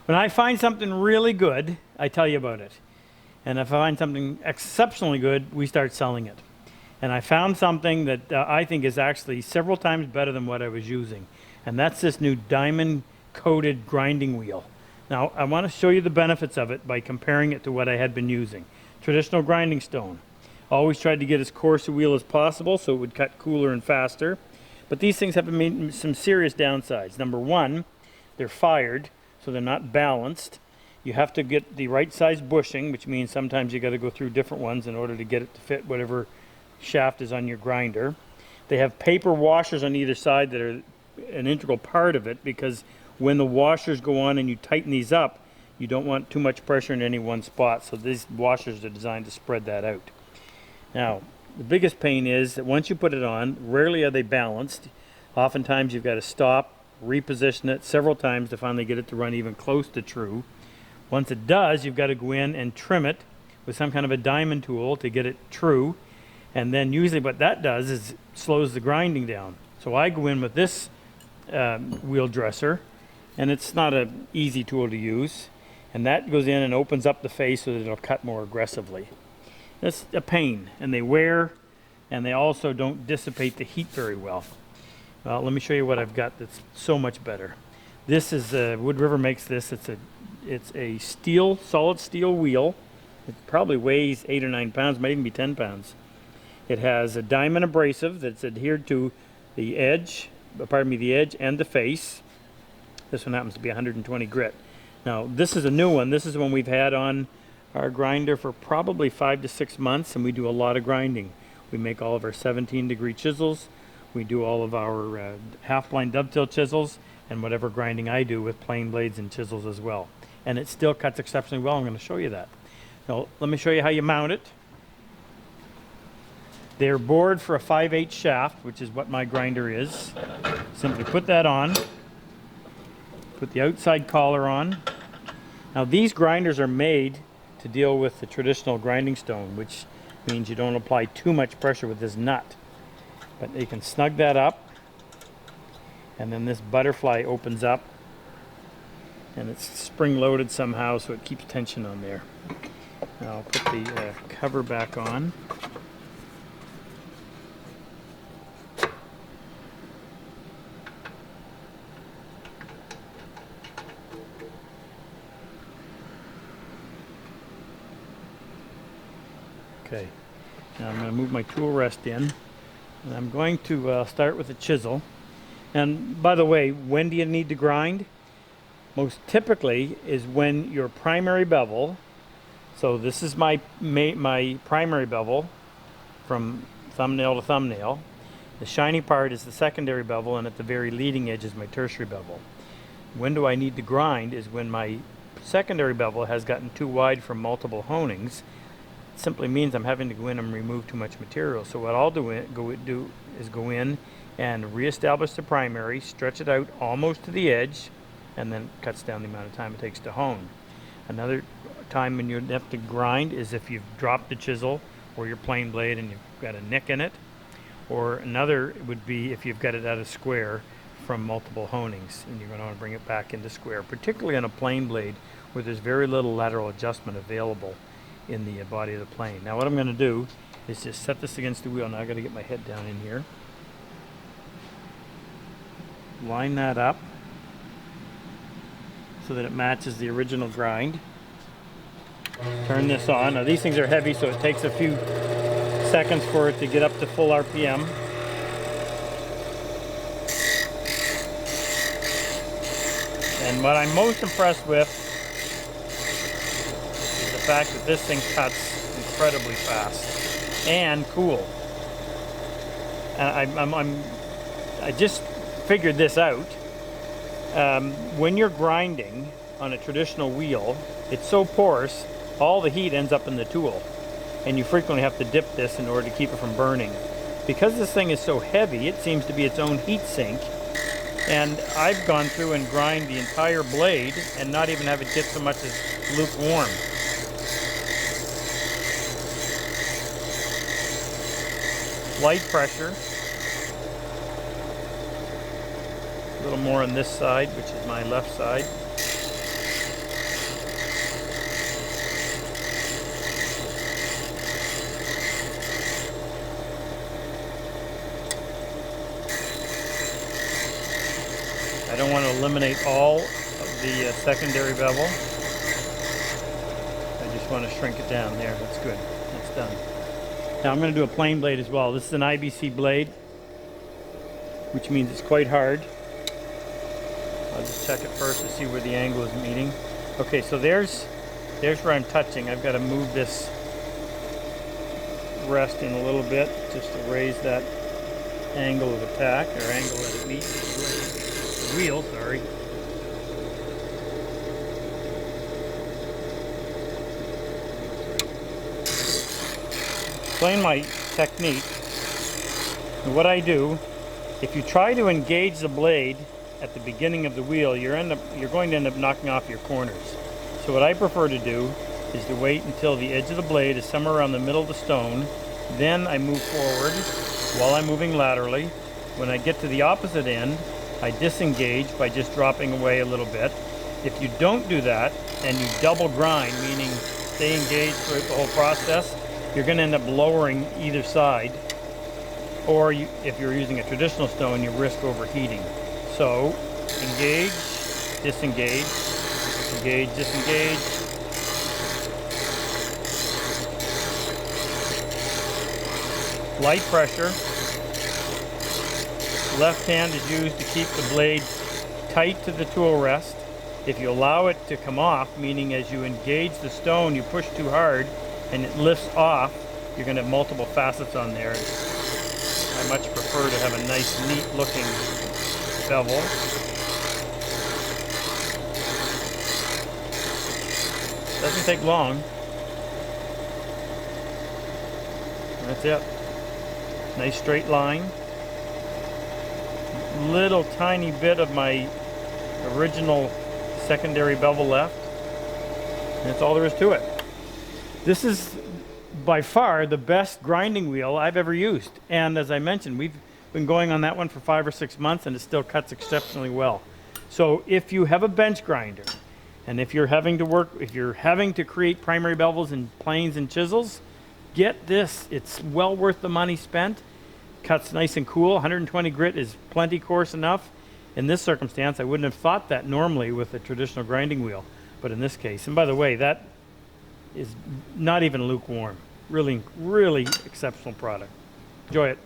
When I find something really good, I tell you about it. And if I find something exceptionally good, we start selling it. And I found something that I think is actually several times better than what I was using. And that's this new diamond-coated grinding wheel. Now, I want to show you the benefits of it by comparing it to what I had been using. Traditional grinding stone. Always tried to get as coarse a wheel as possible so it would cut cooler and faster. But these things have some serious downsides. Number one, they're fired, so they're not balanced. You have to get the right size bushing, which means sometimes you got to go through different ones in order to get it to fit whatever shaft is on your grinder. They have paper washers on either side that are an integral part of it, because when the washers go on and you tighten these up, you don't want too much pressure in any one spot, so these washers are designed to spread that out. Now, the biggest pain is that once you put it on, rarely are they balanced. Oftentimes you've got to stop, reposition it several times to finally get it to run even close to true. Once it does, you've got to go in and trim it with some kind of a diamond tool to get it true. And then usually what that does is slows the grinding down. So I go in with this wheel dresser, and it's not an easy tool to use. And that goes in and opens up the face so that it'll cut more aggressively. That's a pain, and they wear, and they also don't dissipate the heat very well. Well, let me show you what I've got that's so much better. This is Wood River makes this. It's a steel, solid steel wheel. It probably weighs 8 or 9 pounds, might even be 10 pounds. It has a diamond abrasive that's adhered to the edge, the edge and the face. This one happens to be 120 grit. Now, this is a new one. This is one we've had on our grinder for probably 5 to 6 months, and we do a lot of grinding. We make all of our 17-degree chisels. We do all of our half-blind dovetail chisels, and whatever grinding I do with plain blades and chisels as well. And it still cuts exceptionally well. I'm going to show you that. Now, let me show you how you mount it. They're bored for a 5/8 shaft, which is what my grinder is. Simply put that on. Put the outside collar on. Now, these grinders are made to deal with the traditional grinding stone, which means you don't apply too much pressure with this nut. But you can snug that up, and then this butterfly opens up, and it's spring-loaded somehow, so it keeps tension on there. Now I'll put the cover back on. Okay, now I'm going to move my tool rest in, and I'm going to start with a chisel. And by the way, when do you need to grind? Most typically is when your primary bevel, so this is my primary bevel from thumbnail to thumbnail. The shiny part is the secondary bevel, and at the very leading edge is my tertiary bevel. When do I need to grind is when my secondary bevel has gotten too wide from multiple honings. It simply means I'm having to go in and remove too much material. So what I'll do is go in and reestablish the primary, stretch it out almost to the edge, and then it cuts down the amount of time it takes to hone. Another time when you have to grind is if you've dropped the chisel or your plane blade and you've got a nick in it. Or another would be if you've got it at a square from multiple honings and you're going to want to bring it back into square, particularly on a plane blade where there's very little lateral adjustment available in the body of the plane. Now what I'm going to do is just set this against the wheel. Now I've got to get my head down in here. Line that up so that it matches the original grind. Turn this on. Now these things are heavy, so it takes a few seconds for it to get up to full RPM. And what I'm most impressed with is the fact that this thing cuts incredibly fast and cool. And I just figured this out. When you're grinding on a traditional wheel, it's so porous, all the heat ends up in the tool, and you frequently have to dip this in order to keep it from burning. Because this thing is so heavy, it seems to be its own heat sink, and I've gone through and grind the entire blade and not even have it get so much as lukewarm. Light pressure. A little more on this side, which is my left side. I don't want to eliminate all of the secondary bevel. I just want to shrink it down there. That's good. That's done. Now I'm going to do a plain blade as well. This is an IBC blade, which means it's quite hard. I'll just check it first to see where the angle is meeting. Okay, so there's where I'm touching. I've got to move this rest in a little bit just to raise that angle of attack, or angle that it meets the wheel, sorry. Explain my technique. And what I do, if you try to engage the blade at the beginning of the wheel, you're going to end up knocking off your corners. So what I prefer to do is to wait until the edge of the blade is somewhere around the middle of the stone. Then I move forward while I'm moving laterally. When I get to the opposite end, I disengage by just dropping away a little bit. If you don't do that and you double grind, meaning stay engaged throughout the whole process, you're going to end up lowering either side. Or if you're using a traditional stone, you risk overheating. So engage, disengage, engage, disengage. Light pressure. Left hand is used to keep the blade tight to the tool rest. If you allow it to come off, meaning as you engage the stone, you push too hard and it lifts off, you're going to have multiple facets on there. I much prefer to have a nice, neat looking bevel. Doesn't take long. That's it. Nice straight line. Little tiny bit of my original secondary bevel left. And that's all there is to it. This is by far the best grinding wheel I've ever used. And as I mentioned, we've been going on that one for 5 or 6 months and it still cuts exceptionally well. So if you have a bench grinder and if you're having to create primary bevels and planes and chisels, get this. It's well worth the money spent. Cuts nice and cool. 120 grit is plenty coarse enough. In this circumstance, I wouldn't have thought that normally with a traditional grinding wheel, but in this case, and by the way, that is not even lukewarm. Really, really exceptional product. Enjoy it.